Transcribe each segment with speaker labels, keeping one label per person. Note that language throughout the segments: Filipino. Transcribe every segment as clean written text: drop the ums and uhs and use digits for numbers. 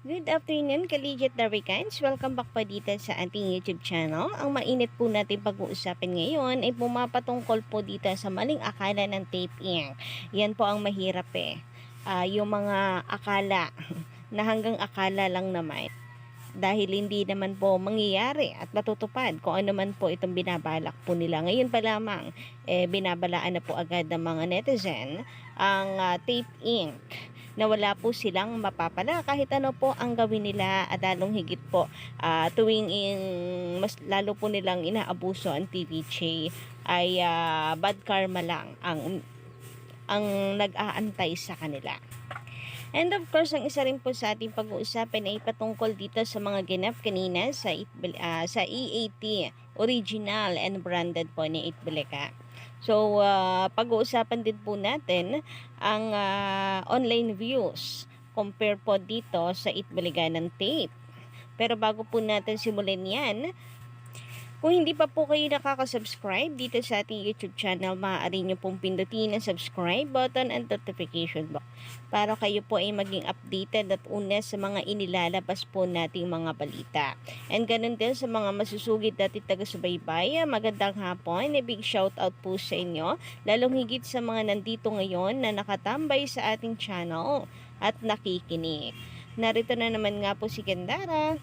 Speaker 1: Good afternoon, Collegiate Darwicans. Welcome back pa dito sa ating YouTube channel. Ang mainit po natin pag-uusapin ngayon ay pumapatungkol po dito sa maling akala ng tape ink. Yan po ang mahirap yung mga akala na hanggang akala lang naman. Dahil hindi naman po mangyayari at matutupad kung ano man po itong binabalak po nila. Ngayon pa lamang, binabalaan na po agad ng mga netizen ang tape ink na wala po silang mapapala kahit ano po ang gawin nila at lalong higit po tuwing mas lalo po nilang inaabuso ang TVJ ay bad karma lang ang nag-aantay sa kanila. And of course, ang isa rin po sa ating pag-uusapan ay patungkol dito sa mga ganap kanina sa EAT, original and branded po ni Itbulaga. So, pag-uusapan din po natin ang online views compare po dito sa Itbulaga ng tape. Pero bago po natin simulan yan, kung hindi pa po kayo nakaka-subscribe dito sa ating YouTube channel, maaari nyo pong pindutin ang subscribe button and notification box para kayo po ay maging updated at una sa mga inilalabas po nating mga balita. And ganun din sa mga masusugid natin taga-subaybay, magandang hapon, big shout out po sa inyo, lalong higit sa mga nandito ngayon na nakatambay sa ating channel at nakikinig. Narito na naman nga po si Kendara,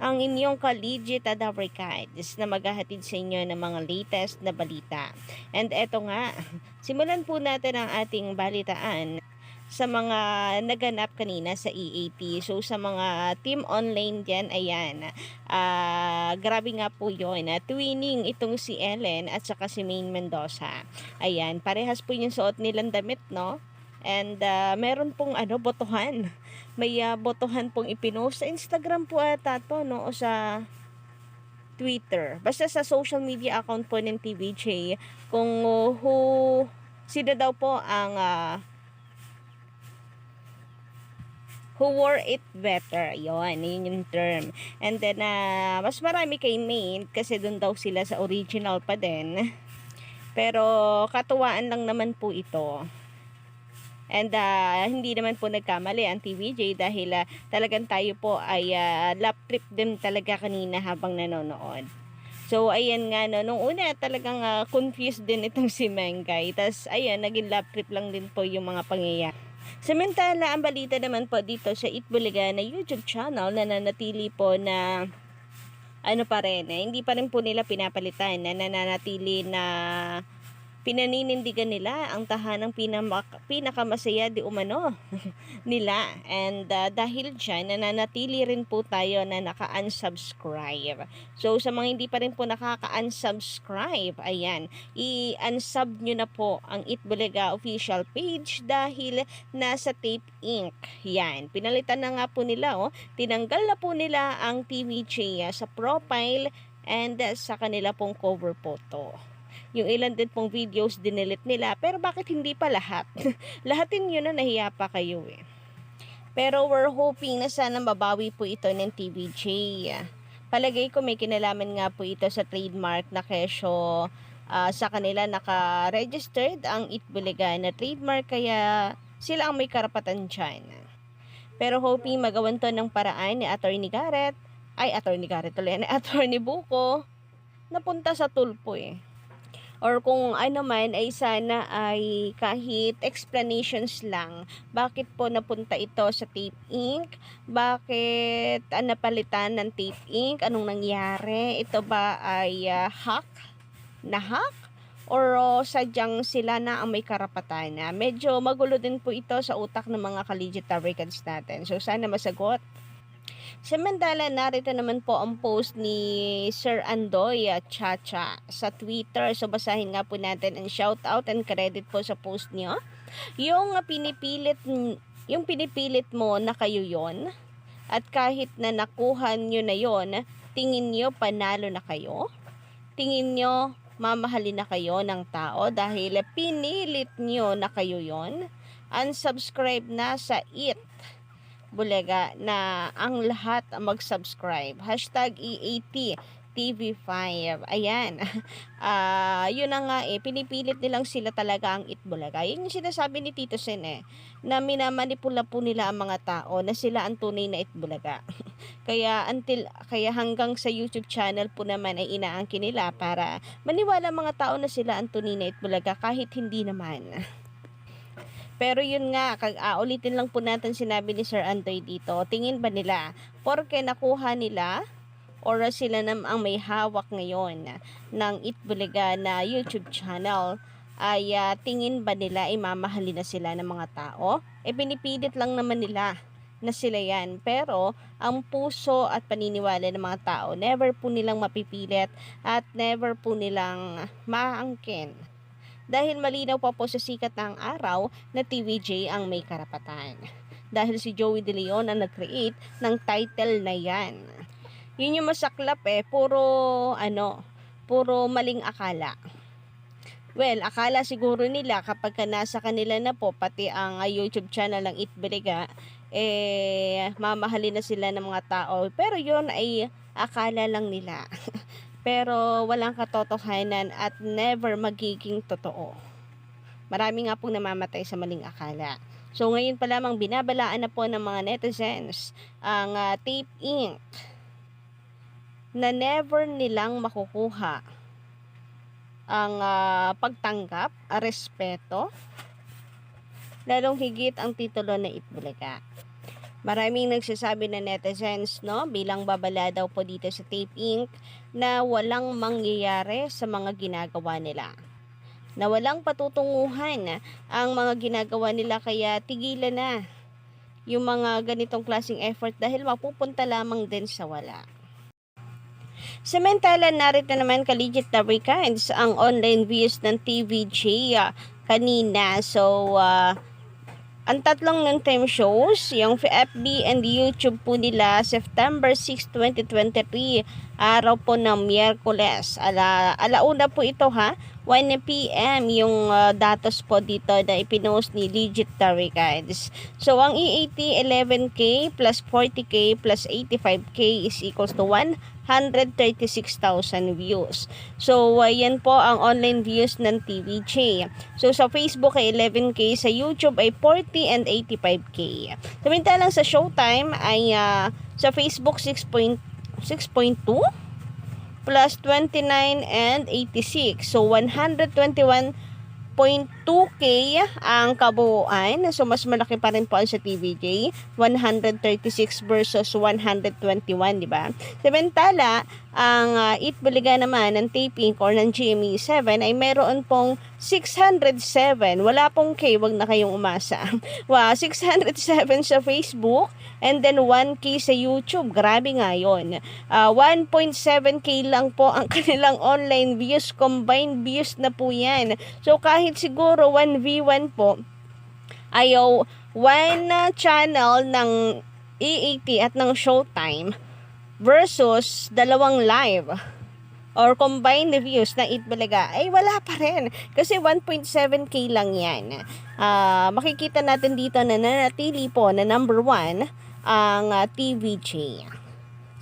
Speaker 1: ang inyong collegiate Adabrikites na maghahatid sa inyo ng mga latest na balita. And eto nga, simulan po natin ang ating balitaan sa mga naganap kanina sa EAT. So sa mga team online dyan, ayan, grabe nga po yun. Twinning itong si Ellen at saka si Maine Mendoza. Ayan, parehas po yung suot nilang damit, no? And meron pong botohan. May botohan pong ipinost sa Instagram po ata to, no? O sa Twitter. Basta sa social media account po ng TVJ kung sino daw po ang who wore it better. Yun yung term. And then, mas marami kay Maine kasi dun daw sila sa original pa din. Pero, katuwaan lang naman po ito. And hindi naman po nagkamali ang TVJ dahil talagang tayo po ay lap trip din talaga kanina habang nanonood. So ayan nga no, nung una talagang confused din itong si Mengay. Tapos ayan, naging lap trip lang din po yung mga pangyayari. Samantala, ang balita naman po dito sa Itbulaga na YouTube channel na nanatili po na pa rin, hindi pa rin po nila pinapalitan, na nananatili na pinaninindigan nila ang tahanang pinakamasaya di umano nila. And dahil dyan, nananatili rin po tayo na naka-unsubscribe. So, sa mga hindi pa rin po nakaka-unsubscribe, ayan, i-unsub nyo na po ang Itbulaga official page dahil nasa Tape Ink. Yan, pinalitan na nga po nila, tinanggal na po nila ang TVJ sa profile and sa kanila pong cover photo. Yung ilan din pong videos dinilit nila. Pero bakit hindi pa lahat? Lahatin nyo na, nahiya pa kayo Pero we're hoping na sana mabawi po ito ng TVJ. Palagay ko may kinalaman nga po ito sa trademark na kesyo sa kanila naka-registered ang Itbulaga na trademark, kaya sila ang may karapatan dyan. Pero hoping magawan to ng paraan ni Attorney Garrett, ni Attorney Buko, napunta sa tulpo Or kung ano man ay sana ay kahit explanations lang. Bakit po napunta ito sa Tape Ink? Bakit napalitan ng Tape Ink? Anong nangyari? Ito ba ay hack? Na-hack? Or sadyang sila na ang may karapatan na? Medyo magulo din po ito sa utak ng mga collegiate Darwicans natin. So sana masagot. Samantala, narito naman po ang post ni Sir Andoy Chacha sa Twitter. So, basahin nga po natin ang shoutout and credit po sa post niyo. Yung pinipilit mo na kayo yon, at kahit na nakuha nyo na yon, tingin nyo panalo na kayo? Tingin nyo mamahalin na kayo ng tao dahil pinilit nyo na kayo yon? Unsubscribe na sa Itbulaga na ang lahat mag-subscribe. #EAT TV5. Ayan. Yun na nga pinipilit nilang sila talaga ang Itbulaga. Yun yung sinasabi ni Tito Sen na minamanipula po nila ang mga tao na sila ang tunay na Itbulaga. Kaya hanggang sa YouTube channel po naman ay inaangkin nila para maniwala mga tao na sila ang tunay na Itbulaga kahit hindi naman. Pero yun nga, ulitin lang po natin sinabi ni Sir Antoy dito, tingin ba nila, porke nakuha nila, or sila ang may hawak ngayon ng Itbulaga na YouTube channel, ay tingin ba nila imamahalin na sila ng mga tao? Pinipilit lang naman nila na sila yan. Pero ang puso at paniniwala ng mga tao, never po nilang mapipilit at never po nilang maaangkin. Dahil malinaw pa po sa sikat ng araw na TVJ ang may karapatan. Dahil si Joey De Leon ang nag-create ng title na yan. Yun yung masaklap puro maling akala. Well, akala siguro nila kapag nasa kanila na po pati ang YouTube channel ng Itbulaga, mamahalin na sila ng mga tao. Pero yun ay akala lang nila. Pero walang katotohanan at never magiging totoo. Marami nga pong namamatay sa maling akala. So ngayon pa lamang binabalaan na po ng mga netizens ang Tape Inc. na never nilang makukuha ang pagtanggap, respeto, lalong higit ang titulo na Itbulaga. Maraming nagsasabi na netizens, bilang babala daw po dito sa Tape Inc. na walang mangyayari sa mga ginagawa nila. Na walang patutunguhan ang mga ginagawa nila, kaya tigilan na yung mga ganitong klaseng effort dahil mapupunta lamang din sa wala. Samantala, narito naman ka-legit na records ang online views ng TVJ kanina. So, ang tatlong noontime shows, yung FB and YouTube po nila, September 6, 2023, araw po ng Miyerkules. Alauna po ito 1 PM yung datos po dito na ipinost ni Legit Records. So, ang EAT 11K plus 40K plus 85K is equals to 136,000 views. So, yan po ang online views ng TVJ. So, sa Facebook ay 11K, sa YouTube ay 40 and 85K. Samantalang sa Showtime ay sa Facebook 6.2 plus 29 and 86. So, 121.2K ang kabuuan. So, mas malaki pa rin po ang sa TVJ. 136 versus 121, di ba? Samantala, ang Itbulaga naman ng Tape Inc. or ng GMA7 ay mayroon pong 607. Wala pong K, wag na kayong umasa. 607 sa Facebook and then 1K sa YouTube. Grabe nga yun. 1.7K lang po ang kanilang online views. Combined views na po yan. So kahit siguro 1v1 po, ayaw one channel ng EAT at ng Showtime versus dalawang live or combined views na Itbulaga ay wala pa rin kasi 1.7K lang yan. Makikita natin dito na nanatili po na number 1 ang TVJ.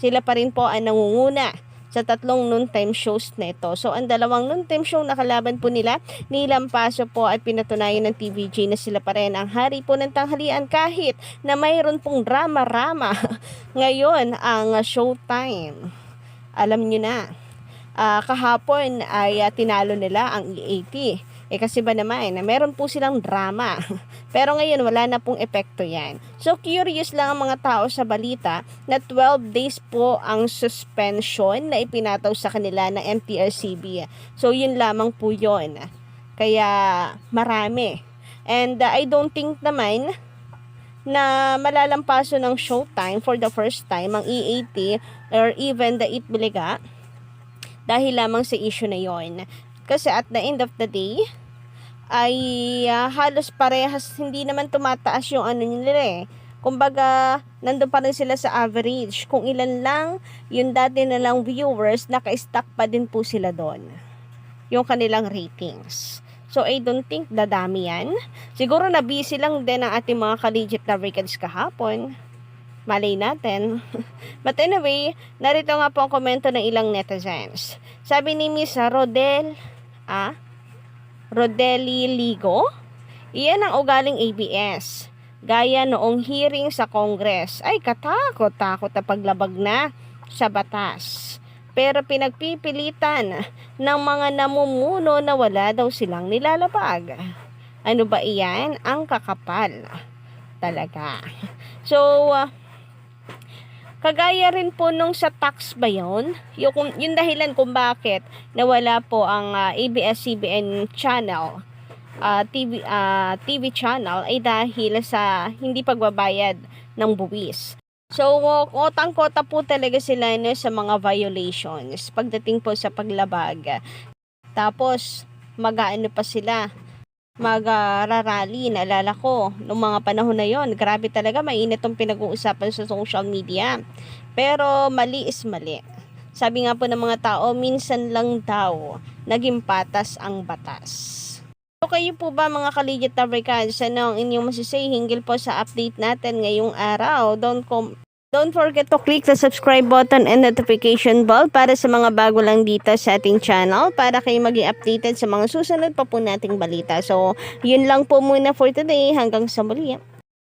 Speaker 1: Sila pa rin po ang nangunguna sa tatlong noontime shows na ito. So, ang dalawang noontime show na kalaban po nila, nilampaso po at pinatunayan ng TVJ na sila pa rin ang hari po ng tanghalian kahit na mayroon pong drama-rama ngayon ang Showtime. Alam nyo na, kahapon ay tinalo nila ang EAT. Kasi ba naman, meron po silang drama. Pero ngayon, wala na pong epekto yan. So, curious lang ang mga tao sa balita na 12 days po ang suspension na ipinataw sa kanila ng MTRCB. So, yun lamang po yun. Kaya, marami. And I don't think naman na malalampaso ng Showtime for the first time ang EAT or even the Itbulaga dahil lamang sa issue na yon. Kasi at the end of the day, ay halos parehas, hindi naman tumataas yung nila Kumbaga, nandun pa rin sila sa average. Kung ilan lang, yung dati na lang viewers, naka-stack pa din po sila doon. Yung kanilang ratings. So, I don't think dadami yan. Siguro na busy lang din ang ating mga ka-legit na records kahapon. Malay natin. But anyway, narito nga po ang komento ng ilang netizens. Sabi ni Miss Rodeli Ligo, iyan ang ugaling ABS. Gaya noong hearing sa Congress. Ay, katakot-takot na paglabag na sa batas. Pero pinagpipilitan ng mga namumuno na wala daw silang nilalabag. Ano ba iyan? Ang kakapal. Talaga. So, kagaya rin po nung sa tax ba yun? Yung dahilan kung bakit nawala po ang ABS-CBN channel, TV channel, ay dahil sa hindi pagbabayad ng buwis. So, kotang-kota po talaga sila sa mga violations pagdating po sa paglabag. Tapos, mag-aano pa sila, mag-rally, naalala ko, noong mga panahon na yon, grabe talaga, mainit tong pinag-uusapan sa social media. Pero, mali is mali. Sabi nga po ng mga tao, minsan lang daw, naging patas ang batas. So, kayo po ba mga ka-legit Africans, ano ang inyong masisay hinggil po sa update natin ngayong araw? Don't forget to click the subscribe button and notification bell para sa mga bago lang dito sa ating channel para kayo maging updated sa mga susunod pa po nating balita. So, yun lang po muna for today. Hanggang sa muli.